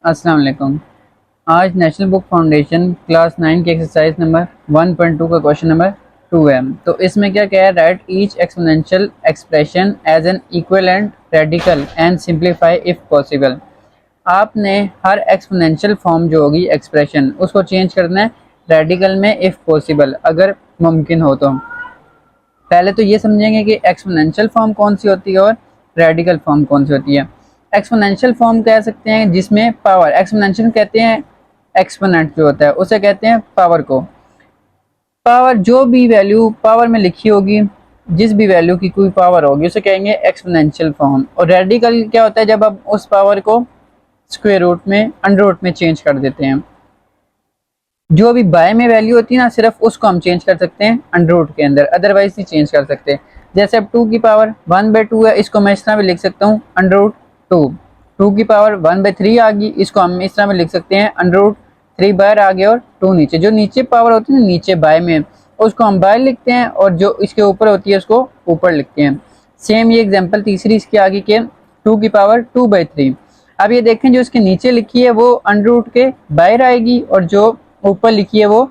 अस्सलाम वालेकुम। आज नेशनल बुक फाउंडेशन क्लास 9 की एक्सरसाइज नंबर 1.2 का क्वेश्चन नंबर 2 है। तो इसमें क्या क्या है, write each exponential expression as an equivalent radical and simplify if possible. आपने हर एक्सपोनेंशियल फॉर्म जो होगी एक्सप्रेशन उसको चेंज करना है रेडिकल में इफ पॉसिबल, अगर मुमकिन हो तो। पहले तो ये समझेंगे कि एक्सपोनेंशियल फॉर्म कौन सी होती है और रेडिकल फॉर्म कौन सी होती है। एक्सपोनेंशियल फॉर्म कह सकते हैं जिसमें पावर, एक्सपोनेंशियल कहते हैं एक्सपोनेंट जो होता है उसे कहते हैं पावर को। पावर जो भी वैल्यू पावर में लिखी होगी, जिस भी वैल्यू की कोई पावर होगी उसे कहेंगे एक्सपोनेंशियल फॉर्म। और रेडिकल क्या होता है, जब आप उस पावर को स्क्वायर रूट में अंडर रूट में चेंज कर देते हैं। जो भी बाय में वैल्यू होती है ना, सिर्फ उसको हम चेंज कर सकते हैं अंडर रूट के अंदर, अदरवाइज नहीं चेंज कर सकते। जैसे अब 2 की पावर 1/2 है, इसको मैं इस तरह भी लिख सकता हूँ अंडर रूट 2। 2 की पावर 1/3 आ गई, इसको हम इस तरह में लिख सकते हैं अंडर रूट 3 बाहर आ गया और 2 नीचे। जो नीचे पावर होती है ना नीचे बाय में, उसको हम बाय लिखते हैं, और जो इसके ऊपर होती है उसको ऊपर लिखते हैं। सेम ये एग्जाम्पल तीसरी इसकी आगे के 2 की पावर 2/3। अब ये देखें जो इसके नीचे लिखी है वो अंडर रूट के बाहर आएगी, और जो ऊपर लिखी है वो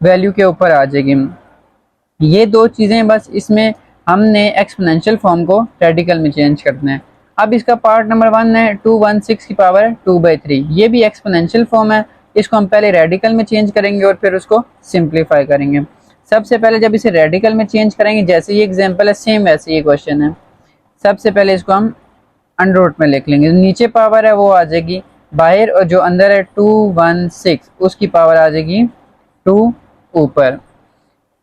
वैल्यू के ऊपर आ जाएगी। ये दो चीज़ें बस, इसमें हमने एक्सपोनेंशियल फॉर्म को रेडिकल में चेंज करना है। अब इसका पार्ट नंबर 1 है 216 की पावर 2/3। ये भी एक्सपोनेंशियल फॉर्म है, इसको हम पहले रेडिकल में चेंज करेंगे और फिर उसको सिंप्लीफाई करेंगे। सबसे पहले जब इसे रेडिकल में चेंज करेंगे, जैसे ये एग्जाम्पल है सेम वैसे ये क्वेश्चन है। सबसे पहले इसको हम अंडर रूट में लिख लेंगे, नीचे पावर है वो आ जाएगी बाहर, और जो अंदर है 216 उसकी पावर आ जाएगी 2 ऊपर।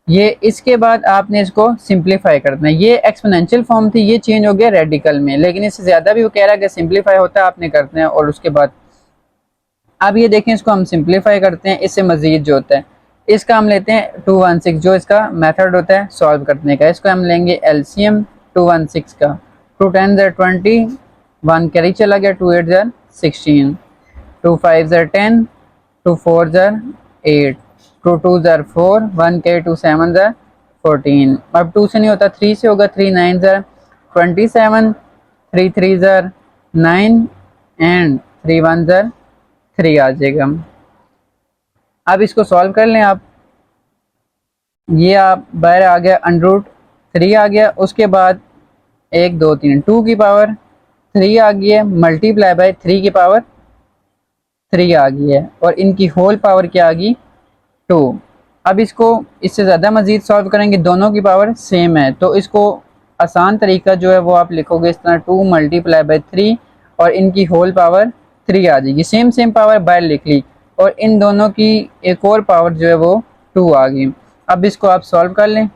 ये इसके बाद आपने इसको सिंप्लीफाई करना है। ये एक्सपोनेंशियल फॉर्म थी, ये चेंज हो गया रेडिकल में, लेकिन इससे ज्यादा भी वो कह रहा है कि सिंप्लीफाई होता है आपने करना है। और उसके बाद अब ये देखें, इसको हम सिंप्लीफाई करते हैं, इससे मजीद जो होता है इसका हम लेते हैं 216, जो इसका मेथड होता है सॉल्व करने का। इसको हम लेंगे एलसीएम 216 का। 2 10 20, 1 कैरी चला गया, 2 8 16, 2 5 10, 2 4 8, 2 2 4, 1 के 2 7 14। अब 2 से नहीं होता 3 से होगा, 3 9 27, 3 3 9 एंड 3 1 3 आ जाएगा। अब इसको सॉल्व कर लें आप। ये आप बाहर आ गया अंडर रूट 3 आ गया, उसके बाद 1 2 3 2 की पावर 3 आ गई है, मल्टीप्लाई बाय 3 की पावर 3 आ गई है, और इनकी होल पावर क्या आ गई 2। अब इसको इससे ज़्यादा मजीद सॉल्व करेंगे, दोनों की पावर सेम है, तो इसको आसान तरीका जो है वो आप लिखोगे इस तरह 2 मल्टीप्लाई बाय 3, और इनकी होल पावर 3 आ जाएगी। सेम सेम पावर बाहर लिख ली, और इन दोनों की एक और पावर जो है वो 2 आ गई। अब इसको आप सॉल्व कर लें,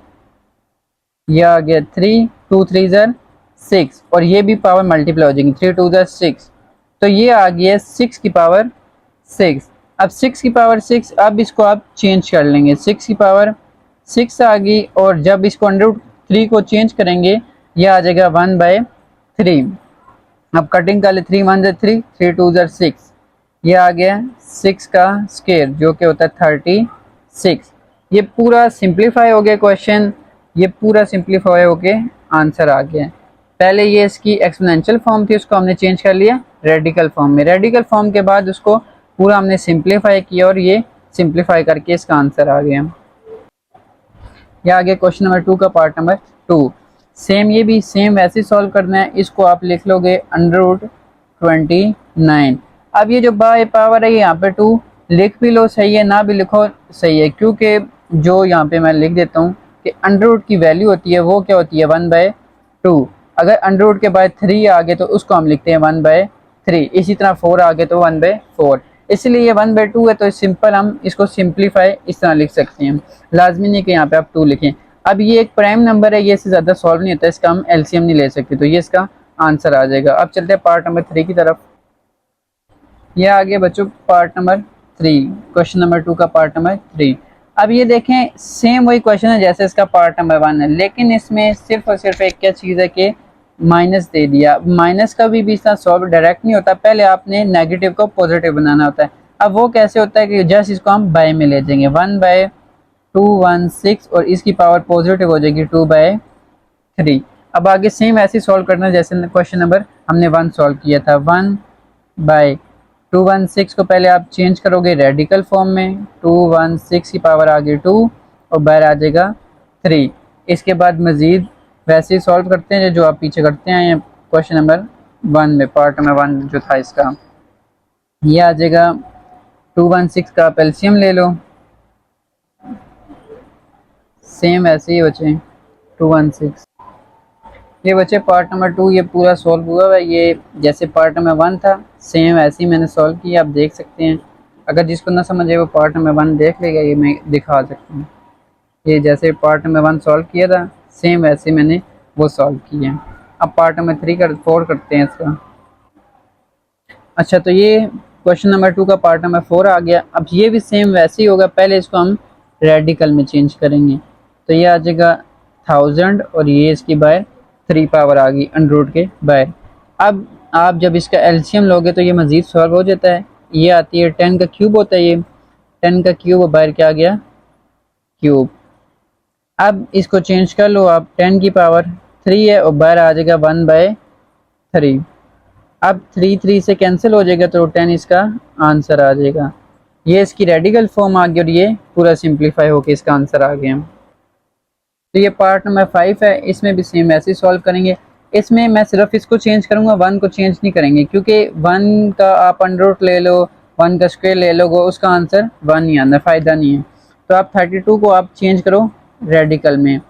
यह आ गया 3, 2 3 6, और ये भी पावर मल्टीप्लाई हो जाएगी, 3 2 6, तो ये आ गई है 6 की पावर 6। अब 6 की पावर 6, अब इसको आप चेंज कर लेंगे, 6 की पावर 6 आ गई, और जब इसको अंडर रूट 3 को चेंज करेंगे यह आ जाएगा 1/3। अब कटिंग कर ले, 3 1 3, 3 2 6, यह आ गया 6 का स्क्वायर जो कि होता है 36। ये पूरा सिंप्लीफाई हो गया क्वेश्चन, ये पूरा सिंप्लीफाई होके आंसर आ गया। पहले ये इसकी एक्सपोनेंशियल फॉर्म थी, उसको हमने चेंज कर लिया रेडिकल फॉर्म में। रेडिकल फॉर्म के बाद उसको पूरा हमने सिंप्लीफाई किया, और ये सिंप्लीफाई करके इसका आंसर आ गया। ये आ गया क्वेश्चन नंबर 2 का पार्ट नंबर 2। सेम ये भी सेम वैसे सॉल्व करना है, इसको आप लिख लोगे अंडर रूट 29। अब ये जो बाय पावर है यहाँ पे 2 लिख भी लो सही है, ना भी लिखो सही है, क्योंकि जो यहाँ पे मैं लिख देता हूँ कि अंडर रूट की वैल्यू होती है वो क्या होती है 1/2। अगर अंडर रूट के बाद 3 आ गए तो उसको हम लिखते हैं 1/3, इसी तरह 4 आ गए तो 1/4, इसलिए ये 1/2 है, तो सिंपल हम इसको सिंप्लीफाई इस तरह लिख सकते हैं। लाजमी नहीं कि यहाँ पे आप 2 लिखें। अब ये एक प्राइम नंबर है, ये इससे ज़्यादा सॉल्व नहीं होता, इसका हम एलसीएम नहीं ले सकते, तो ये इसका आंसर आ जाएगा। अब चलते हैं पार्ट नंबर 3 की तरफ। ये आगे बच्चों पार्ट नंबर 3, क्वेश्चन नंबर 2 का पार्ट नंबर 3। अब ये देखें सेम वही क्वेश्चन है जैसे इसका पार्ट नंबर 1 है, लेकिन इसमें सिर्फ और सिर्फ एक क्या चीज़ है कि माइनस दे दिया। माइनस का भी इस तरह सॉल्व डायरेक्ट नहीं होता, पहले आपने नेगेटिव को पॉजिटिव बनाना होता है। अब वो कैसे होता है कि जस्ट इसको हम बाय में ले जाएंगे, 1/216, और इसकी पावर पॉजिटिव हो जाएगी 2/3। अब आगे सेम ऐसे सॉल्व करना है जैसे क्वेश्चन नंबर हमने 1 सॉल्व किया था, 1/2 216 को पहले आप चेंज करोगे रेडिकल फॉर्म में, 216 की पावर आ गई 2 और बाहर आ जाएगा 3। इसके बाद मज़ीद वैसे ही सॉल्व करते हैं जो आप पीछे करते हैं क्वेश्चन नंबर 1 में, पार्ट नंबर 1 जो था इसका। ये आ जाएगा 216 का आप एलसीएम ले लो, सेम ऐसे ही बचे 216। ये बचे पार्ट नंबर 2, ये पूरा सॉल्व हुआ है। ये जैसे पार्ट नंबर 1 था सेम ऐसे ही मैंने सॉल्व किया, आप देख सकते हैं। अगर जिसको ना समझे वो पार्ट नंबर 1 देख लेगा, ये मैं दिखा सकता हूँ। ये जैसे पार्ट नंबर 1 सॉल्व किया था सेम वैसे मैंने वो सॉल्व किया है। अब पार्ट नंबर 4 करते हैं इसका। अच्छा, तो ये क्वेश्चन नंबर 2 का पार्ट नंबर 4 आ गया। अब ये भी सेम वैसे ही होगा, पहले इसको हम रेडिकल में चेंज करेंगे। तो ये आ जाएगा 1000 और ये इसकी बाहर 3 पावर आ गई अंडर रूट के बाहर। अब आप जब इसका एलसीएम लोगे तो ये मज़ीद सॉल्व हो जाता है। ये आती है 10 का क्यूब होता है, ये 10 का क्यूब और बाहर क्या आ गया क्यूब। अब इसको चेंज कर लो आप, 10 की पावर 3 है और बाहर आ जाएगा 1/3। अब 3 3 से कैंसिल हो जाएगा तो 10 इसका आंसर आ जाएगा। ये इसकी रेडिकल फॉर्म आ गई और ये पूरा सिंप्लीफाई होकर इसका आंसर आ गया। तो ये पार्ट नंबर 5 है, इसमें भी सेम ऐसे ही सॉल्व करेंगे। इसमें मैं सिर्फ इसको चेंज करूँगा, 1 को चेंज नहीं करेंगे, क्योंकि 1 का आप अंडर रूट ले लो, 1 का स्क्वायर ले लोगे, उसका आंसर 1 ही आना, फ़ायदा नहीं है। तो आप 32 को आप चेंज करो रेडिकल में,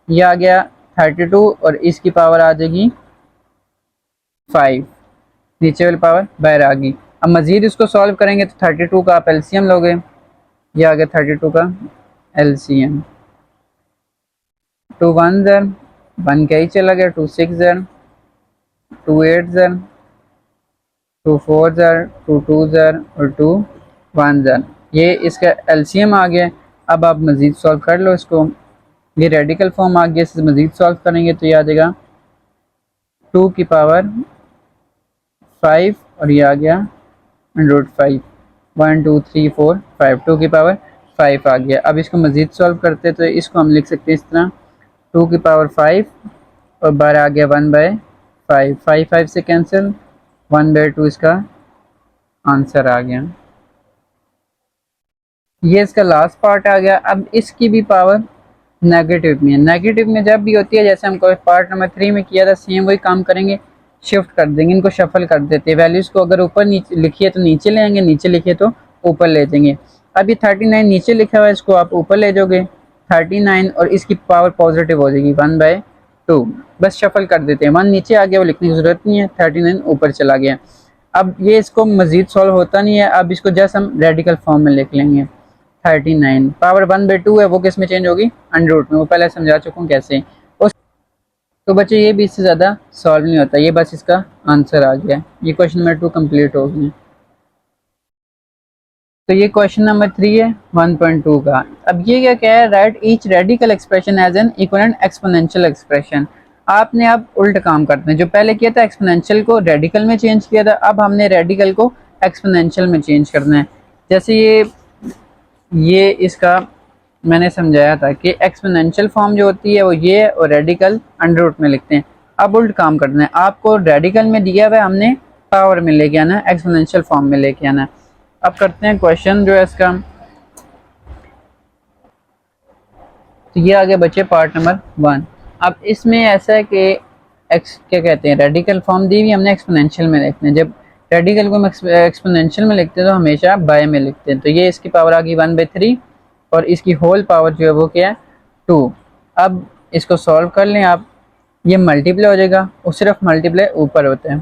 ये आ गया 32 और इसकी पावर आ जाएगी 5, नीचे वाली पावर बाहर आ गई। अब मज़ीद इसको सॉल्व करेंगे तो 32 का आप एलसीएम लोगे, ये आ गया 32 का एलसीएम। 2 1 ज़र 1 क्या ही चला गया, 2 6 ज़र 2 8 ज़र 2 4 ज़र 2 2 ज़र और 2 1 ज़र, ये इसका एलसीएम आ गया। अब आप मज़ीद सॉल्व कर लो इसको, ये रेडिकल फॉर्म आ गया, इससे मज़ीद सॉल्व करेंगे तो ये आ जाएगा 2 की पावर 5 और ये आ गया रूट 5, 1 2 3 4 5, 2 की पावर 5 आ गया। अब इसको मज़ीद सॉल्व करते तो इसको हम लिख सकते हैं इस तरह, 2 की पावर 5 और बाहर आ गया 1/5, 5 5 से कैंसिल, 1/2 इसका आंसर आ गया। ये इसका लास्ट पार्ट आ गया। अब इसकी भी पावर नेगेटिव में है, नेगेटिव में जब भी होती है जैसे हम पार्ट नंबर 3 में किया था सेम वही काम करेंगे, शिफ्ट कर देंगे, इनको शफल कर देते हैं। वैल्यूज़ को अगर ऊपर नीचे लिखिए तो नीचे ले आएंगे, नीचे लिखिए तो ऊपर ले जाएंगे। अब ये 39 नीचे लिखा हुआ है, इसको आप ऊपर ले जाओगे 39 और इसकी पावर पॉजिटिव हो जाएगी 1/2, बस शफल कर देते हैं। 1 नीचे आ गया, वो लिखने की ज़रूरत नहीं है, 39 ऊपर चला गया। अब ये इसको मज़ीद सॉल्व होता नहीं है, अब इसको जस्ट हम रेडिकल फॉर्म में लिख लेंगे। 39 पावर 1/2 है, वो किस में चेंज होगी अंडर रूट में, वो पहले समझा चुका हूँ कैसे। उस तो बच्चे ये भी इससे ज़्यादा सॉल्व नहीं होता, ये बस इसका आंसर आ गया। ये क्वेश्चन नंबर 2 कंप्लीट हो गया। तो ये क्वेश्चन नंबर 3 है 1.2 का। अब ये क्या कह रहा है, write each radical expression as an equivalent exponential expression. आपने अब उल्ट काम करते हैं, जो पहले किया था एक्सपोनेंशियल को रेडिकल में चेंज किया था, अब हमने रेडिकल को एक्सपोनेंशियल में चेंज करना है। जैसे ये इसका मैंने समझाया था कि एक्सपोनेंशियल फॉर्म जो होती है वो ये और रेडिकल अंडर रूट में लिखते हैं। अब उल्ट काम करना है, आपको रेडिकल में दिया हुआ है, हमने पावर में लेके आना है, एक्सपोनेंशियल फॉर्म में लेके आना है। अब करते हैं क्वेश्चन जो है इसका। तो ये आगे बचे पार्ट नंबर 1। अब इसमें ऐसा है कि क्या कहते हैं, रेडिकल फॉर्म दी हुई हमने एक्सपोनेंशियल में लिखते हैं। जब रेडिकल को हम एक्सपोनेंशियल में लिखते हैं तो हमेशा बाय में लिखते हैं। तो ये इसकी पावर आ गई 1/3 और इसकी होल पावर जो है वो क्या है 2। अब इसको सॉल्व कर लें आप, ये मल्टीप्लाई हो जाएगा और सिर्फ मल्टीप्लाई ऊपर होता है,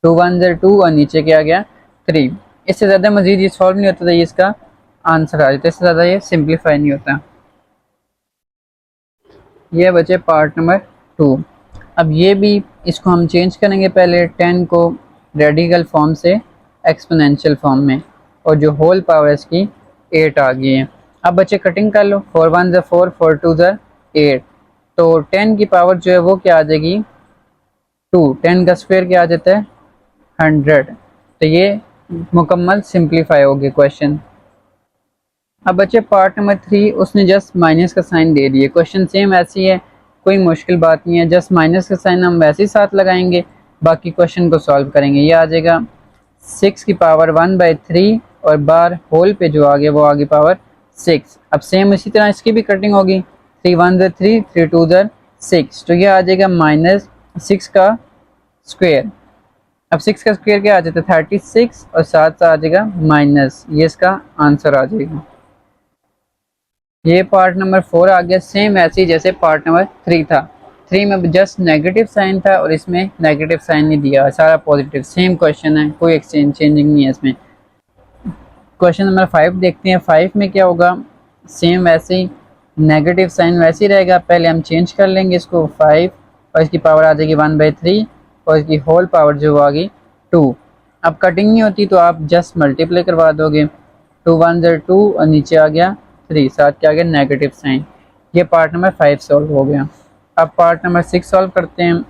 2 1 ज़र 2 और नीचे क्या आ गया 3। इससे ज़्यादा मजीद ये सॉल्व नहीं होता था, ये इसका आंसर आ जाता है, इससे ज़्यादा ये सिंप्लीफाई नहीं होता। ये बचे पार्ट नंबर 2। अब ये भी इसको हम चेंज करेंगे, पहले 10 को रेडिकल फॉर्म से एक्सपोनेंशियल फॉर्म में, और जो होल पावर इसकी 8 आ गई है। अब बच्चे कटिंग कर लो, 4 1 ज़र 4, 4 2 ज़र 8, तो 10 की पावर जो है वो क्या आ जाएगी 2, 10 का स्क्वायर क्या आ जाता है 100। तो ये मुकम्मल सिंप्लीफाई हो गया क्वेश्चन। अब बच्चे पार्ट नंबर 3, उसने जस्ट माइनस का साइन दे दिया, क्वेश्चन सेम ऐसी है, कोई मुश्किल बात नहीं है, जस्ट माइनस का साइन हम वैसे ही साथ लगाएंगे, बाकी क्वेश्चन को सॉल्व करेंगे। ये आ जाएगा 6 की पावर 1/3 और बार होल पे जो आ गया वो आ गई पावर 6। अब सेम इसी तरह इसकी भी कटिंग होगी, 3 1 3, 3 2 6, तो ये आ जाएगा -6 का स्क्वायर। अब 6 का स्क्वायर क्या आ जाता है 36 और साथ आ जाएगा माइनस, ये इसका आंसर आ जाएगा। ये पार्ट नंबर 4 आ गया, सेम ऐसे ही जैसे पार्ट नंबर 3 था। 3 में जस्ट नेगेटिव साइन था और इसमें नेगेटिव साइन नहीं दिया, सारा पॉजिटिव, सेम क्वेश्चन है, कोई एक्सचेंज चेंजिंग नहीं है इसमें। क्वेश्चन नंबर 5 देखते हैं। 5 में क्या होगा, सेम वैसे ही नेगेटिव साइन वैसे ही रहेगा, पहले हम चेंज कर लेंगे इसको 5 और इसकी पावर आ जाएगी 1/3 और इसकी होल पावर जो आ गई 2। अब कटिंग नहीं होती तो आप जस्ट मल्टीप्लाई करवा दोगे, 2 1 2 और नीचे आ गया 3, साथ क्या आ गया नेगेटिव साइन। ये पार्ट नंबर 5 सॉल्व हो गया। अब पार्ट नंबर 6 सॉल्व करते हैं।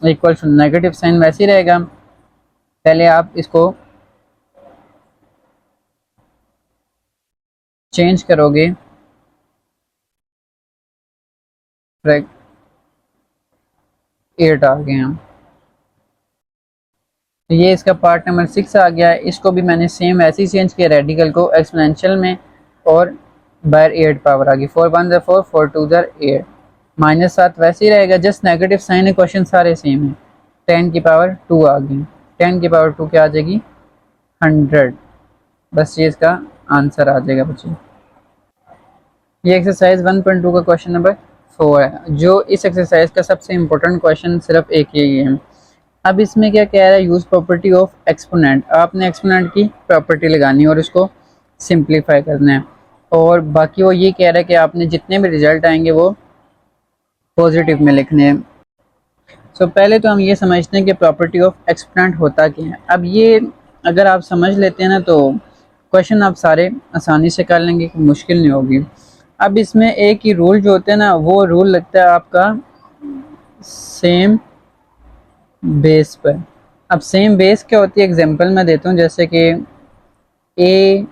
इक्वल टू नेगेटिव साइन वैसे ही रहेगा, पहले आप इसको चेंज करोगे, 8 आ गए हैं। तो ये इसका पार्ट नंबर 6 आ गया है। इसको भी मैंने सेम ऐसे ही चेंज किया रेडिकल को एक्सपोनेंशियल में और बाय 8 पावर आ गई, 4 1 4, 4 2 8, -7 वैसे ही रहेगा, जस्ट नेगेटिव साइन है, क्वेश्चन सारे सेम है। 10 की पावर 2 आ गई, 10 की पावर 2 क्या आ जाएगी 100, बस ये इसका आंसर आ जाएगा बच्चों। ये एक्सरसाइज 1.2 का क्वेश्चन नंबर 4 है, जो इस एक्सरसाइज का सबसे इम्पोर्टेंट क्वेश्चन सिर्फ एक यही है। अब इसमें क्या कह रहा है, यूज प्रॉपर्टी ऑफ एक्सपोनेंट। आपने एक्सपोनेंट की प्रॉपर्टी लगानी है और उसको सिंप्लीफाई करना है, और बाकी वो ये कह रहा है कि आपने जितने भी रिजल्ट आएंगे वो पॉजिटिव में लिखने हैं। सो पहले तो हम ये समझते हैं कि प्रॉपर्टी ऑफ एक्सपोनेंट होता क्या है। अब ये अगर आप समझ लेते हैं ना तो क्वेश्चन आप सारे आसानी से कर लेंगे, मुश्किल नहीं होगी। अब इसमें एक ही रूल जो होता है ना, वो रूल लगता है आपका सेम बेस पर। अब सेम बेस क्या होती है, एग्जांपल मैं देता हूँ, जैसे कि ए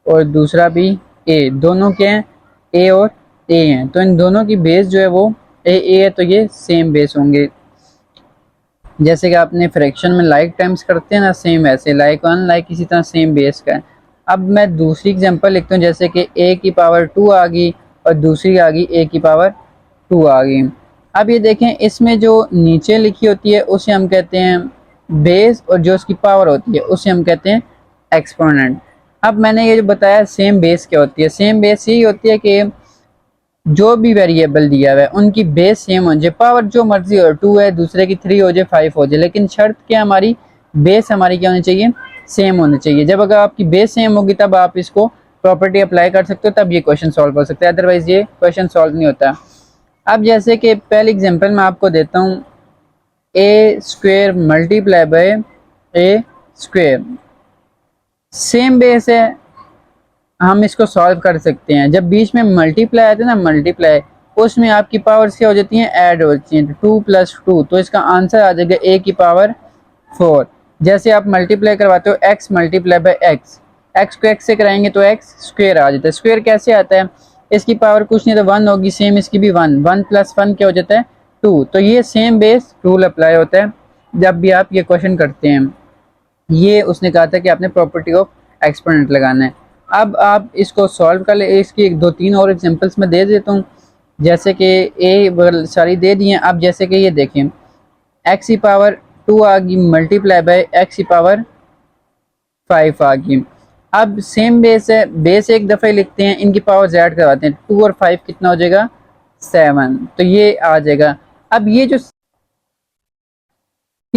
और दूसरा भी ए, दोनों क्या हैं ए और ए हैं, तो इन दोनों की बेस जो है वो ए है, तो ये सेम बेस होंगे। जैसे कि आपने फ्रैक्शन में लाइक टाइम्स करते हैं ना, सेम ऐसे लाइक वन लाइक इसी तरह सेम बेस का है। अब मैं दूसरी एग्जांपल लिखता हूँ, जैसे कि ए की पावर 2 आ गई और दूसरी आ गई ए की पावर 2 आ गई। अब ये देखें, इसमें जो नीचे लिखी होती है उसे हम कहते हैं बेस, और जो उसकी पावर होती है उसे हम कहते हैं एक्सपोनेंट। अब मैंने ये जो बताया सेम बेस क्या होती है, सेम बेस यही होती है कि जो भी वेरिएबल दिया हुआ है उनकी बेस सेम हो जाए, पावर जो मर्जी हो, 2 है दूसरे की 3 हो जाए, 5 हो जाए, लेकिन शर्त क्या हमारी बेस हमारी क्या होनी चाहिए, सेम होनी चाहिए। जब अगर आपकी बेस सेम होगी तब आप इसको प्रॉपर्टी अप्लाई कर सकते हो, तब ये क्वेश्चन सॉल्व हो सकता है, अदरवाइज ये क्वेश्चन सॉल्व नहीं होता। अब जैसे कि पहले एग्जांपल मैं आपको देता हूँ, A square multiply by A square, same base है, हम इसको सॉल्व कर सकते हैं। जब बीच में मल्टीप्लाई आते हैं ना, मल्टीप्लाई, उसमें आपकी पावर्स क्या हो जाती हैं, ऐड होती हैं, 2 + 2, तो इसका आंसर आ जाएगा ए की पावर 4। जैसे आप मल्टीप्लाई करवाते हो x multiply by x, x को एक्स से कराएंगे तो एक्स स्क्वेयर आ जाता है। स्क्वेयर कैसे आता है, इसकी पावर कुछ नहीं तो 1 होगी, सेम इसकी भी 1, 1 + 1 क्या हो जाता है 2। तो ये सेम बेस रूल अप्लाई होता है जब भी आप ये क्वेश्चन करते हैं। ये उसने कहा था कि आपने प्रॉपर्टी ऑफ एक्सपोनेंट लगाना है। अब आप इसको सॉल्व कर ले, इसकी 2-3 और एग्जांपल्स मैं दे देता हूँ, जैसे कि ए सारी दे दी हैं। अब जैसे कि ये देखें, एक्स की पावर 2 आ गई मल्टीप्लाई बाय एक्स की पावर 5 आ गई। अब सेम बेस है, बेस एक दफ़ा ही लिखते हैं, इनकी पावर ऐड करवाते हैं, 2 और 5 कितना हो जाएगा 7, तो ये आ जाएगा। अब ये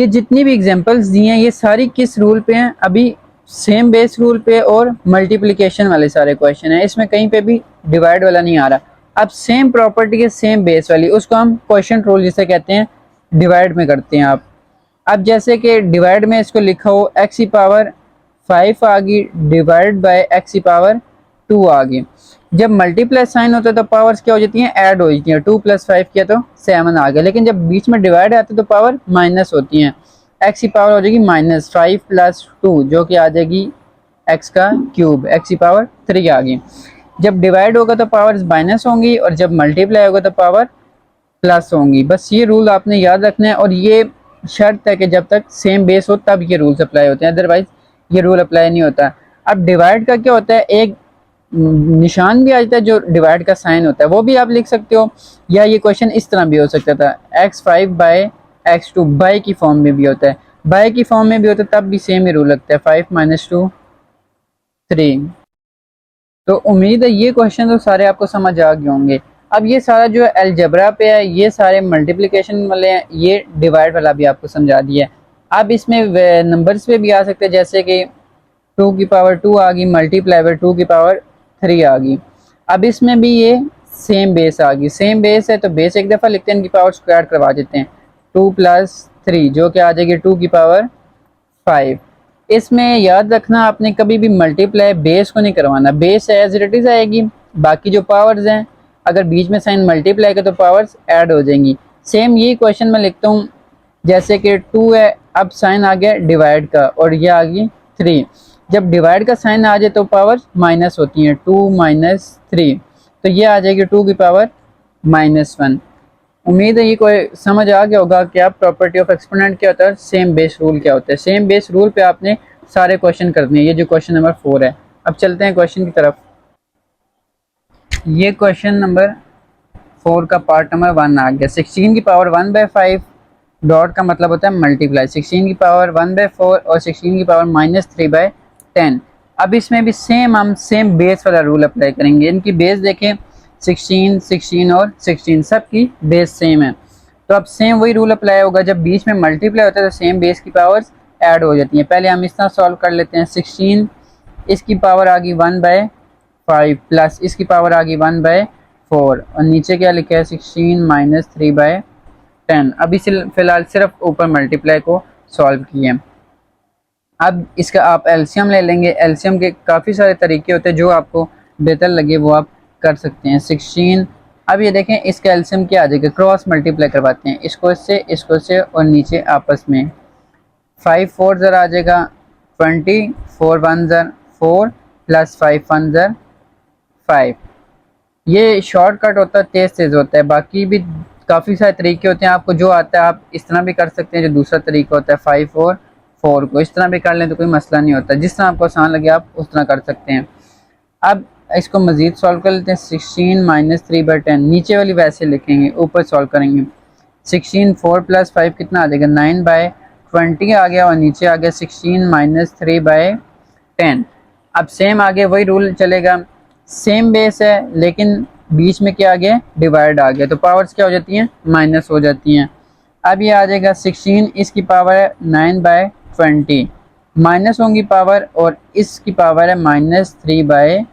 जितनी भी एग्जांपल्स दी हैं ये सारी किस रूल पे हैं, अभी सेम बेस रूल पे और मल्टीप्लिकेशन वाले सारे क्वेश्चन हैं, इसमें कहीं पे भी डिवाइड वाला नहीं आ रहा। अब सेम प्रॉपर्टी के सेम बेस वाली, उसको हम क्वेश्चन रूल जिसे कहते हैं, डिवाइड में करते हैं आप। अब जैसे कि डिवाइड में इसको लिखा हो एक्स की पावर 5 आ गई डिवाइड बाय एक्स की पावर 2 आ गई। जब मल्टीप्लाई साइन होता है तो पावर्स क्या हो जाती हैं, ऐड हो जाती हैं, 2 + 5 किया तो 7 आ गया, लेकिन जब बीच में डिवाइड आते हैं तो पावर माइनस होती हैं। एक्स की पावर हो जाएगी -5 + 2 जो कि आ जाएगी एक्स का क्यूब, एक्स की पावर 3 आ गई। जब डिवाइड होगा तो पावर्स माइनस होंगी और जब मल्टीप्लाई होगा तो पावर प्लस होंगी। बस ये रूल आपने याद रखना है, और ये शर्त है कि जब तक सेम बेस हो तब ये रूल्स अप्लाई होते हैं, अदरवाइज ये रूल अप्लाई नहीं होता। अब डिवाइड का क्या होता है, एक निशान भी आ जाता है जो डिवाइड का साइन होता है, वो भी आप लिख सकते हो, या ये क्वेश्चन इस तरह भी हो सकता था, x5/x2 बाई की फॉर्म में भी होता है, बाई की फॉर्म में भी होता है, तब भी सेम ही रूल लगता है, 5 - 2 3। तो उम्मीद है ये क्वेश्चन तो सारे आपको समझ आ गए होंगे। अब ये सारा जो अलजबरा पे है, ये सारे मल्टीप्लिकेशन वाले हैं, ये डिवाइड वाला भी आपको समझा दिया है। अब इसमें नंबर्स पे भी आ सकते हैं, जैसे कि 2 की पावर 2 आ गई मल्टीप्लाई बाय 2 की पावर 3 आ गई। अब इसमें भी ये सेम बेस आ गई, सेम बेस है तो बेस एक दफ़ा लिखते हैं, इनकी पावर स्क्वायर करवा देते हैं, 2 + 3 जो कि आ जाएगी 2 की पावर 5। इसमें याद रखना आपने कभी भी मल्टीप्लाई बेस को नहीं करवाना, बेस एज इट इज आएगी, बाकी जो पावर्स हैं अगर बीच में साइन मल्टीप्लाई का तो पावर्स ऐड हो जाएंगी। सेम यही क्वेश्चन मैं लिखता हूँ, जैसे कि 2 है, अब साइन आ गया डिवाइड का और ये आ गई 3। जब डिवाइड का साइन आ जाए तो पावर माइनस होती हैं, 2 - 3, तो ये आ जाएगी 2 की पावर -1। उम्मीद है ये कोई समझ आ गया होगा कि आप प्रॉपर्टी ऑफ एक्सपोनेंट क्या होता है, सेम बेस रूल क्या होता है। सेम बेस रूल पे आपने सारे क्वेश्चन करने हैं। ये जो क्वेश्चन नंबर 4 है, अब चलते हैं क्वेश्चन की तरफ। ये क्वेश्चन नंबर 4 का पार्ट नंबर 1 आ गया। 16 की पावर 1/5 डॉट का मतलब होता है मल्टीप्लाई, 16 की पावर 1/4 और 16 की पावर -3/10। अब इसमें भी सेम हम सेम बेस वाला रूल अप्लाई करेंगे। इनकी बेस देखें, 16 16 और 16 सबकी बेस सेम है, तो अब सेम वही रूल अप्लाई होगा। जब बीच में मल्टीप्लाई होता है तो सेम बेस की पावर्स ऐड हो जाती हैं। पहले हम इस तरह सॉल्व कर लेते हैं, 16 इसकी पावर आ गई 1/5 प्लस इसकी पावर आ गई 1/4 और नीचे क्या लिखा है 16 - 3/10। अभी फिलहाल सिर्फ ऊपर मल्टीप्लाई को सॉल्व किए। अब इसका आप एलसीएम ले लेंगे। एलसीएम के काफ़ी सारे तरीके होते हैं, जो आपको बेहतर लगे वो आप कर सकते हैं। 16, अब ये देखें इसका एलसीएम क्या आ जाएगा, क्रॉस मल्टीप्लाई करवाते हैं, इसको इससे और नीचे आपस में 5 4 ज़रा आ जाएगा 20, 4 1 ज़र 4 प्लस 5 1 ज़र 5। ये शॉर्टकट होता है, तेज़ होता है। बाकी भी काफ़ी सारे तरीके होते हैं, आपको जो आता है आप इस तरह भी कर सकते हैं। जो दूसरा तरीका होता है 5 और 4 को इस तरह भी कर लें तो कोई मसला नहीं होता, जिस तरह आपको आसान लगे आप उस तरह कर सकते हैं। अब इसको मज़ीद सॉल्व कर लेते हैं। 16 - 3/10 नीचे वाली वैसे लिखेंगे, ऊपर सॉल्व करेंगे। 16 4 + 5 कितना आ जाएगा, 9/20 आ गया और नीचे आ गया 16 - 3/10। अब सेम आगे वही रूल चलेगा, सेम बेस है लेकिन बीच में क्या आ गया, डिवाइड आ गया, तो पावर्स क्या हो जाती हैं, माइनस हो जाती हैं। अब ये आ जाएगा 16 इसकी पावर है 9/20 माइनस होंगी पावर और इसकी पावर है -3/10।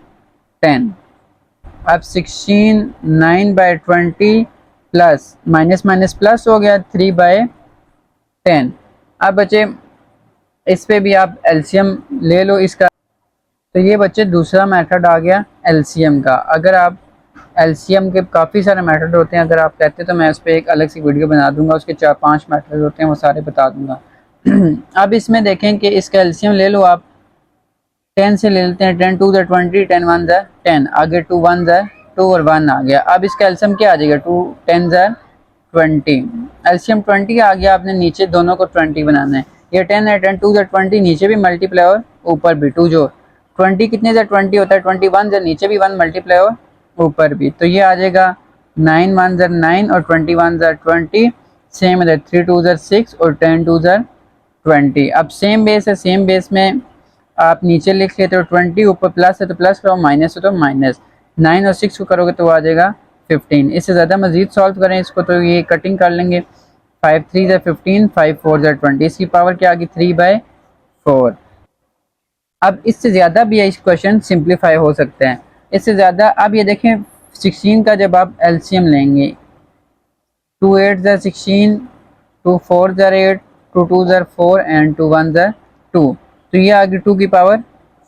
अब 16 9/20 प्लस माइनस माइनस प्लस हो गया 3/10। अब बच्चे इस पे भी आप एलसीएम ले लो इसका। तो ये बच्चे दूसरा मेथड आ गया एलसीएम का। अगर आप एलसीएम के काफ़ी सारे मेथड होते हैं, अगर आप कहते हैं तो मैं इस पर एक अलग सी वीडियो बना दूंगा, उसके 4-5 मेथड होते हैं, वो सारे बता दूंगा। अब इसमें देखें कि इसका एलसीएम ले लो आप, 10 से ले लेते हैं, 10 2 ज़ा 20, 10 1 ज़ा 10, आगे 2 1 ज़ा 2 और 1 आ गया। अब इसका एलसीएम क्या आ जाएगा, 2 10 ज़ा 20, एलसीएम 20 आ गया। आपने नीचे दोनों को 20 बनाना है, ये 10 है, 10 2 ज़ा 20 नीचे भी मल्टीप्लाई और ऊपर भी 2, जो 20 कितने ज़ा 20 होता है, 21 ज़ा नीचे भी 1 मल्टीप्लाई और ऊपर भी, तो ये आ जाएगा 9 1 ज़ा 9 और 21 ज़ा 20, सेम है 3 2 ज़ा 6 और 10 2 ज़ा 20। अब सेम बेस है, सेम बेस में आप नीचे लिख लेते हो 20, ऊपर प्लस है तो प्लस करो, माइनस है तो माइनस, 9 और 6 को करोगे तो आ जाएगा 15। इससे ज़्यादा मजीद सॉल्व करें इसको तो ये कटिंग कर लेंगे, 5 3 ज़ा 15, 5 4 ज़ा 20, इसकी पावर क्या आ गई 3/4। अब इससे ज़्यादा भी इस क्वेश्चन सिंप्लीफाई हो सकते हैं, इससे ज़्यादा। अब ये देखें 16 का जब आप एलसीएम लेंगे, 2 8 ज़ा 16, 2 4 ज़ा 8, 2 2 ज़ा 4 एंड 2 1 ज़ा 2, तो ये आ गई 2 की पावर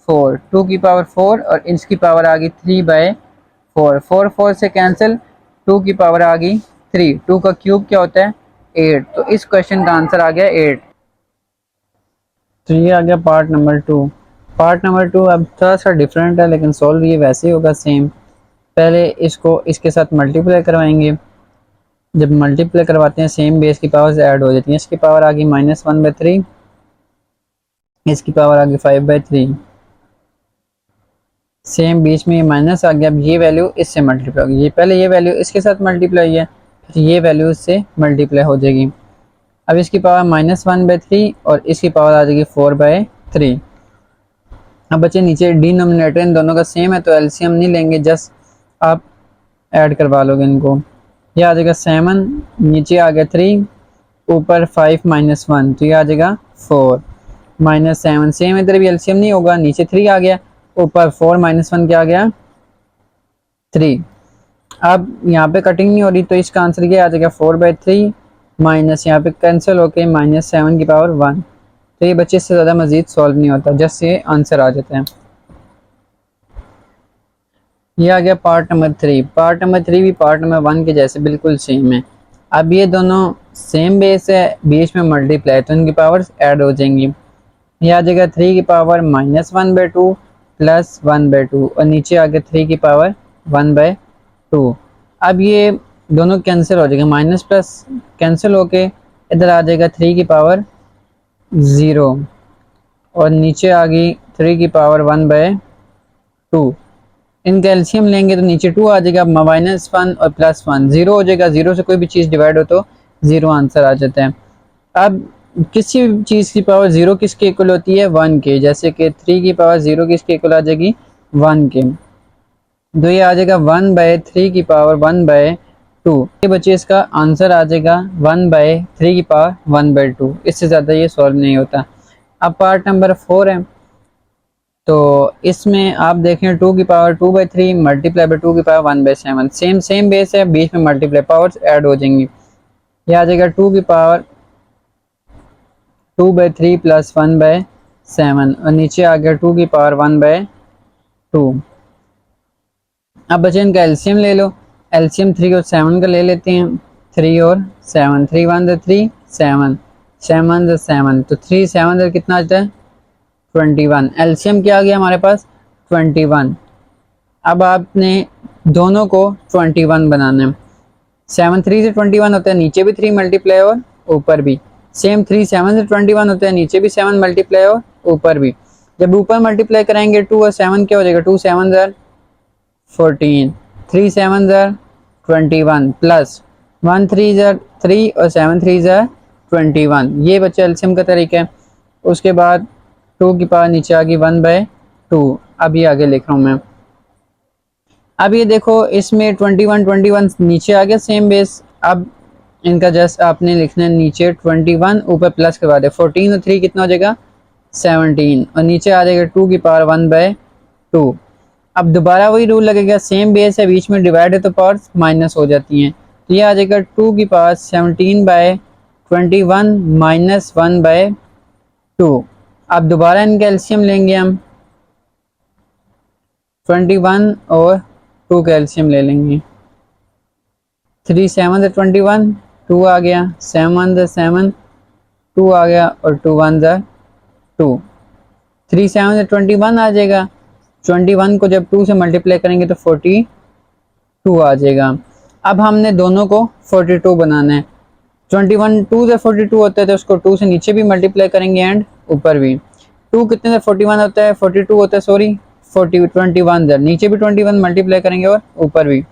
4, 2 की पावर 4 और इसकी पावर आ गई 3/4, 4 4 से कैंसिल, 2 की पावर आ गई 3, 2 का क्यूब क्या होता है 8, तो इस क्वेश्चन का आंसर आ गया 8। तो ये आ गया पार्ट नंबर 2। पार्ट नंबर 2 अब थोड़ा सा डिफरेंट है लेकिन सॉल्व ये वैसे ही होगा सेम। पहले इसको इसके साथ मल्टीप्लाई करवाएंगे, जब मल्टीप्लाई करवाते हैं सेम बेस की पावर्स ऐड हो जाती हैं। इसकी पावर आ गई -1/3 इसकी पावर आ गई 5/3। सेम बीच में ये माइनस आ गया, अब ये वैल्यू इससे मल्टीप्लाई होगी, ये पहले ये वैल्यू इसके साथ मल्टीप्लाई है, फिर ये वैल्यू इससे मल्टीप्लाई हो जाएगी। अब इसकी पावर -1/3 और इसकी पावर आ जाएगी 4/3। अब बच्चे नीचे डिनोमिनेटर इन दोनों का सेम है तो एलसीएम नहीं लेंगे, जस्ट आप ऐड करवा लोगे इनको। ये आ जाएगा 7, नीचे आ गया 3, ऊपर 5 - 1 तो ये आ जाएगा 4 -7। सेम इधर भी एलसीएम नहीं होगा, नीचे 3 आ गया, ऊपर 4 -1 क्या आ गया 3। अब यहाँ पे कटिंग नहीं हो रही तो इसका आंसर क्या आ जाएगा 4/3 माइनस यहाँ पे कैंसिल होके -7 की पावर 1। तो ये बच्चे से ज़्यादा मजीद सॉल्व नहीं होता, जस्ट ये आंसर आ जाता है। ये आ गया पार्ट नंबर 3। पार्ट नंबर 3 भी पार्ट नंबर 1 के जैसे बिल्कुल सेम है। अब ये दोनों सेम बेस है, बीच में मल्टीप्लाई तो इनकी पावर्स ऐड हो जाएंगी। ये आ जाएगा 3 की पावर -1/2 प्लस 1/2 और नीचे आ गया 3 की पावर 1/2। अब ये दोनों कैंसिल हो जाएगा, माइनस प्लस कैंसिल होके इधर आ जाएगा 3 की पावर 0 और नीचे आ गई 3 की पावर 1/2। इनका एलसीएम लेंगे तो नीचे 2 आ जाएगा, -1 और +1 0 हो जाएगा, 0 से कोई भी चीज़ डिवाइड हो तो 0 आंसर आ जाता है। अब किसी चीज़ की पावर 0 किसके इक्वल होती है 1 के, जैसे कि 3 की पावर 0 किसके इक्वल आ जाएगी 1 के, तो ये आ जाएगा 1/3 की पावर 1/2। ये बच्चे इसका आंसर आ जाएगा 1/3 की पावर 1/2। इससे ज़्यादा ये सॉल्व नहीं होता। अब पार्ट नंबर 4 है, तो इसमें आप देखें 2 की पावर 2/3 मल्टीप्लाई बाई 2 की पावर 1/7। सेम बेस है, बीच में मल्टीप्लाई पावर्स ऐड हो जाएंगी। ये आ जाएगा 2 की पावर 2/3 प्लस 1/7 और नीचे आ गया 2 की पावर 1/2। अब बच्चे इनका एलसीएम ले लो। एलसीएम 3 और 7 का ले लेते हैं। 3 और 7, 3 1 3 7 7 7 तो 3 7 कितना आता है 21। एलसीएम क्या आ गया हमारे पास 21। अब आपने दोनों को 21 बनाना है। 7 3 से 21 होता है, नीचे भी 3 मल्टीप्लाई और ऊपर भी। सेम 3 7 से 21 होता है, नीचे भी 7 मल्टीप्लाई और ऊपर भी। जब ऊपर मल्टीप्लाई करेंगे 2 और 7 क्या हो जाएगा 2 7 14, 3 7 21 प्लस 1 3 3 और 7 3 21। ये बच्चे एलसीएम का तरीका है। उसके बाद 2 की पावर नीचे आ गई 1/2। अब ये आगे लिख रहा हूँ मैं। अब ये देखो इसमें 21 नीचे आ गया सेम बेस। अब इनका जस्ट आपने लिखना है नीचे 21 ऊपर प्लस करवा दे 14 और 3 कितना हो जाएगा 17 और नीचे आ जाएगा 2 की पावर 1/2। अब दोबारा वही रूल लगेगा, सेम बेस है, बीच में डिवाइड है तो पावर्स माइनस हो जाती हैं। तो ये आ जाएगा 2 की पावर 17/21 माइनस 1/2। अब दोबारा इनका एलसीएम लेंगे हम, 21 और 2 का एलसीएम ले लेंगे। 3 7 21 2 आ गया, 7 7 2 आ गया और 2 1 2। 3 7 21 आ जाएगा, 21 को जब 2 से मल्टीप्लाई करेंगे तो 42 आ जाएगा। अब हमने दोनों को 42 बनाना है। 21 2 से 42 होता है तो उसको 2 से नीचे भी मल्टीप्लाई करेंगे एंड ऊपर भी। 2 कितने से 41 होता है 42 होता है, सॉरी 40 21 नीचे भी 21 मल्टीप्लाई करेंगे और ऊपर भी।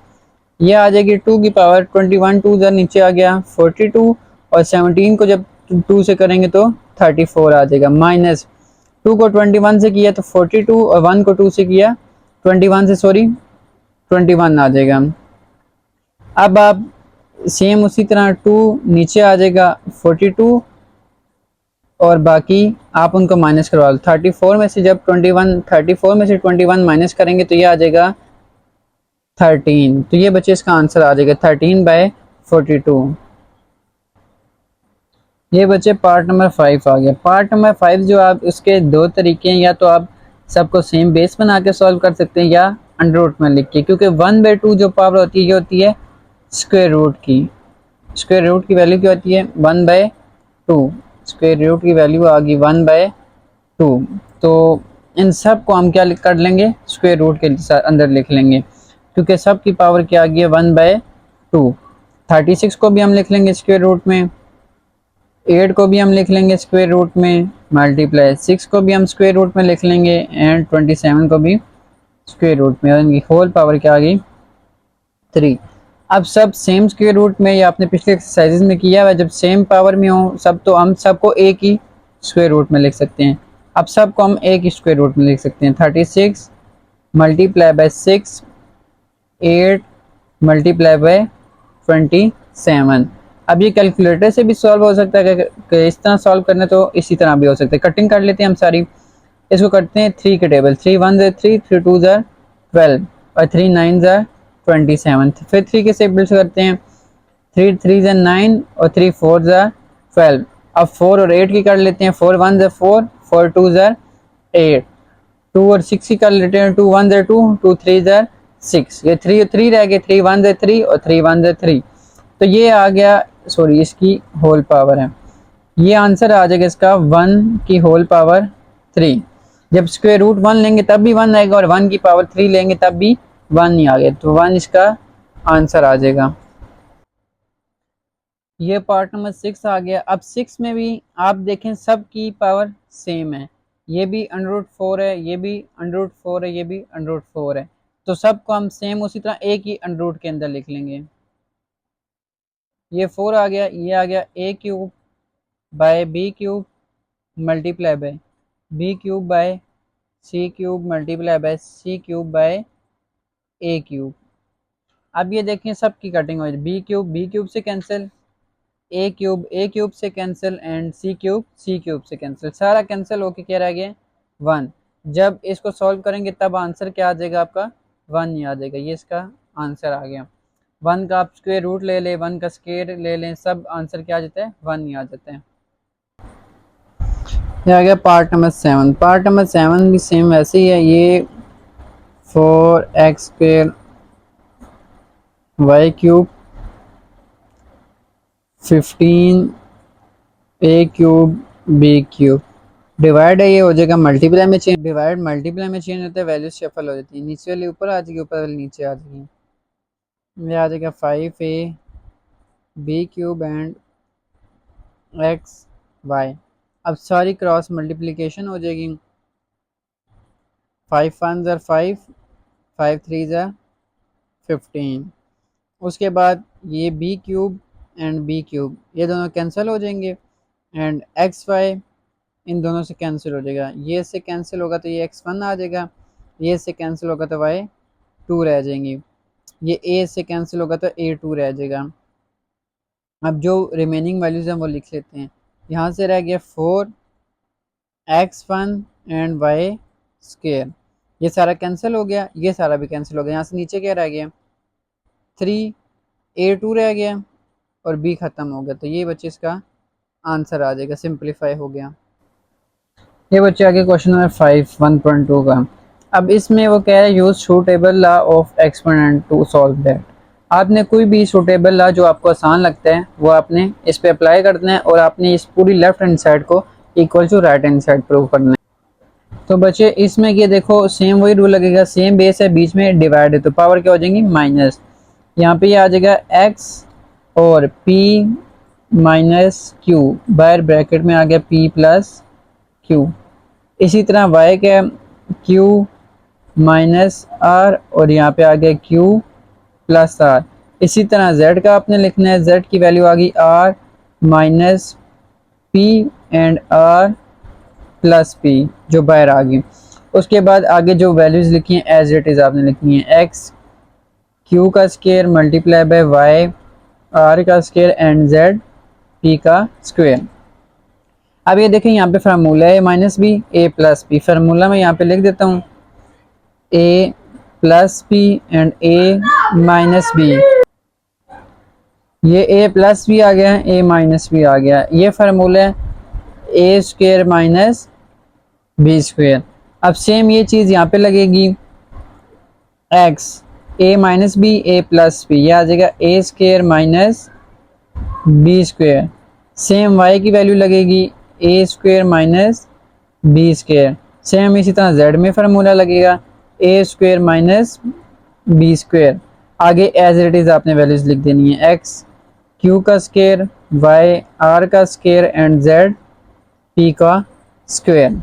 ये आ जाएगी 2 की पावर 21 2 नीचे आ गया 42 और 17 को जब 2 से करेंगे तो 34 आ जाएगा। माइनस 2 को 21 से किया तो 42 और 1 को 2 से किया 21 से, सॉरी 21 आ जाएगा। अब आप सेम उसी तरह 2 नीचे आ जाएगा 42 और बाकी आप उनको माइनस करवा लो। 34 में से जब 34 में से 21 माइनस करेंगे तो ये आ जाएगा 13। तो ये बच्चे इसका आंसर आ जाएगा 13/42। ये बच्चे पार्ट नंबर 5 आ गया। पार्ट नंबर 5 जो आप उसके दो तरीके हैं, या तो आप सबको सेम बेस बना के सॉल्व कर सकते हैं या अंडर रूट में लिख के, क्योंकि 1/2 जो पावर होती है ये होती है स्क्वायर रूट की। स्क्वायर रूट की वैल्यू क्या होती है 1/2। स्क्वायर रूट की वैल्यू आ गई 1/2। तो इन सब को हम क्या कर लेंगे स्क्वायर रूट के अंदर लिख लेंगे, क्योंकि सब की पावर क्या आ गई है 1/2। 36 को भी हम लिख लेंगे स्क्वायर रूट में, 8 को भी हम लिख लेंगे स्क्वायर रूट में, मल्टीप्लाई 6 को भी हम स्क्वायर रूट में लिख लेंगे एंड 27 को भी स्क्वायर रूट में, इनकी होल पावर क्या आ गई 3। अब सब सेम स्क्वायर रूट में, या आपने पिछले एक्सरसाइजेज में किया हुआ, जब सेम पावर में हो सब तो हम सबको एक ही स्क्वायर रूट में लिख सकते हैं। अब सबको हम एक ही स्क्वायर रूट में लिख सकते हैं। 36 मल्टीप्लाई बाय 6, 8 मल्टीप्लाई बाय 27। अब ये कैलकुलेटर से भी सॉल्व हो सकता है कि इस तरह सॉल्व करना, तो इसी तरह भी हो सकता है। कटिंग कर लेते हैं हम सारी, इसको करते हैं 3 के टेबल, 3 1 ज़ा 3, 3 2 ज़ा 12 और 3 9 ज़ा 27। फिर 3 के टेबल से करते हैं, 3 3 ज़ा 9 और 3 4 ज़ा 12। अब 4 और 8 की कर लेते हैं, 4 1 ज़ा 4, 4 2 ज़ा 8, 2 और 6 की कर लेते हैं, 2 1 ज़ा 2, 2 3 ज़ा 6, ये 3 3 रह गए, 3 1 ज़ा 3 और 3 1 ज़ा 3। तो ये आ गया, सॉरी इसकी होल पावर है, ये आंसर आ जाएगा इसका 1 की होल पावर 3। जब स्क्वायर रूट 1 लेंगे तब भी 1 आएगा और 1 की पावर 3 लेंगे तब भी 1 ही आ गया, तो 1 इसका आंसर आ जाएगा। ये पार्ट नंबर 6 आ गया। अब 6 में भी आप देखें सब की पावर सेम है, ये भी √4 है, ये भी √4 है, ये भी √4 है, तो सबको हम सेम उसी तरह एक ही √ के अंदर लिख लेंगे। ये 4 आ गया, ये आ गया a³ by b³ multiply by b³ by c³ multiply by c³ by a³। अब ये देखें सबकी कटिंग हो जाए, b³ से कैंसिल, a³ से कैंसिल एंड c³ से कैंसिल, सारा कैंसिल होके क्या रह गया 1। जब इसको सॉल्व करेंगे तब आंसर क्या आ जाएगा आपका 1 ही आ जाएगा, ये इसका आंसर आ गया। 1 का आप स्क्वायर रूट ले लें, 1 का स्क्वायर ले लें, सब आंसर क्या आ जाता है 1 ही आ जाता है। ये आ गया पार्ट नंबर 7। पार्ट नंबर 7 भी सेम वैसे ही है, ये 4x² y³ 15a³ b³ divide है, ये हो जाएगा मल्टीप्लाई में चेंज, डिवाइड मल्टीप्लाई में चेंज होता है, वैल्यू शफल हो जाती है, नीचे वाली ऊपर आ जाएगी, ऊपर वाली नीचे आ जाएगी। ये आ जाएगा 5a b³ एंड xy। अब सारी क्रॉस मल्टीप्लिकेशन हो जाएगी, 5 1 ज़ा 5, 5 3 ज़ा 15। उसके बाद ये b³ एंड b³ ये दोनों कैंसिल हो जाएंगे एंड xy इन दोनों से कैंसिल हो जाएगा, ये से कैंसिल होगा तो ये x1 आ जाएगा, ये से कैंसिल होगा तो y2 रह जाएंगी, ये a से कैंसिल होगा तो a2 रह जाएगा। अब जो रिमेनिंग वैल्यूज़ हैं वो लिख लेते हैं, यहाँ से रह गया 4x1 एंड y², ये सारा कैंसिल हो गया, ये सारा भी कैंसिल हो गया, यहाँ से नीचे क्या रह गया 3a2 रह गया और b ख़त्म हो गया, तो ये बच्चे इसका आंसर आ जाएगा, सिंप्लीफाई हो गया। ये बच्चे आगे क्वेश्चन नंबर 5 1.2 का। अब इसमें वो कह रहा है use suitable law of exponent to solve that. आपने कोई भी सूटेबल लॉ जो आपको आसान लगता है वो आपने इस पे अप्लाई करना है और आपने इस पूरी लेफ्ट हैंड साइड को equal to right hand side prove करना है। तो बच्चे इसमें ये देखो सेम वही रूल लगेगा, सेम बेस है, बीच में डिवाइड है, तो पावर क्या हो जाएंगी माइनस, यहाँ पे ये आ जाएगा x और p माइनस q, बाहर ब्रैकेट में आ गया p प्लस q। इसी तरह y का q माइनस r और यहाँ पे आ गया q प्लस r। इसी तरह z का आपने लिखना है, z की वैल्यू आ गई r minus p and r plus p जो बाहर आ गई। उसके बाद आगे जो वैल्यूज लिखी हैं एज इट इज आपने लिखनी है, x q का square multiply by y r का स्क्वायर एंड z p का स्क्वायर। अब ये देखें यहाँ पे फार्मूला है minus B A plus B, formula में यहाँ पे लिख देता हूँ A plus B and A minus B, ये ए प्लस बी आ गया, ए माइनस बी आ गया, ये फार्मूला है A square minus B square. अब सेम ये चीज़ यहाँ पे लगेगी, X A minus B A plus B, ये आ जाएगा A square minus B square. Same Y की वैल्यू लगेगी A square minus B square, same इसी तरह जेड में फार्मूला लगेगा A square minus B square. आगे एज इट इज़ आपने वैल्यूज लिख देनी है, एक्स क्यू का स्क्वायर, वाई आर का स्क्वायर एंड जेड पी का स्क्वायर।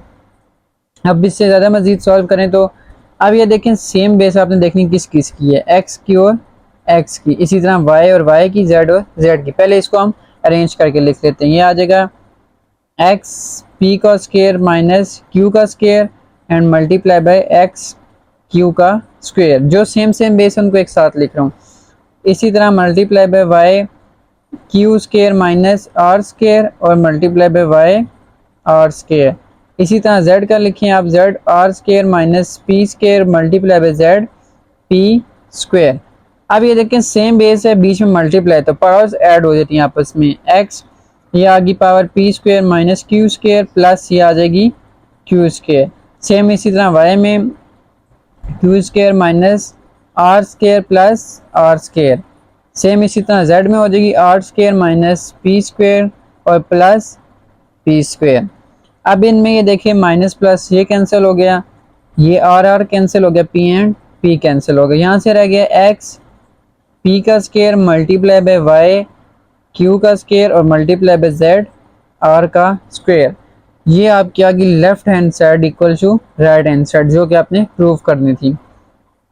अब इससे ज़्यादा मज़ीद सॉल्व करें तो अब ये देखें सेम बेस आपने देखनी किस किस की है, एक्स की और एक्स की, इसी तरह वाई और वाई की, जेड और जेड की। पहले इसको हम अरेंज करके लिख लेते हैं। ये आ जाएगा एक्स पी का स्क्वायर माइनस क्यू का square and multiply by X Q का स्क्वायर। जो सेम सेम बेस है उनको एक साथ लिख रहा हूँ। इसी तरह multiply by Y Q square minus are square और multiply by Y R square. इसी तरह z का लिखें आप, z R square minus P square multiply by z P square. अब ये देखें सेम बेस है, बीच में मल्टीप्लाई, तो पावर्स ऐड हो जाती हैं आपस में। x ये आ गई power P square minus Q square plus ये आ जाएगी क्यू स्क्वायर। सेम इसी तरह y में q square minus are square plus r square. Same इसी तरह z में हो जाएगी r square minus P square और प्लस पी स्क्वायर। अब इनमें ये देखिए माइनस प्लस ये कैंसिल हो गया, ये आर आर कैंसिल हो गया, पी एंड पी कैंसिल हो गया। यहाँ से रह गया एक्स पी का square multiply by Y q का स्क्वायर और मल्टीप्लाई बाय जेड आर का स्क्वायर। ये आपकी आ गई left hand side equal to right hand side, जो कि आपने प्रूव करनी थी।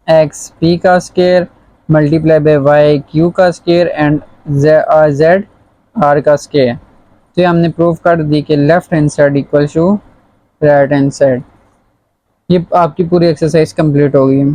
एक्स पी का square multiply by Y q का स्क्वायर एंड जेड आर का स्क्वायर। तो हमने प्रूव कर दी कि left hand side equal to right hand side. ये आपकी पूरी एक्सरसाइज कंप्लीट हो गई है।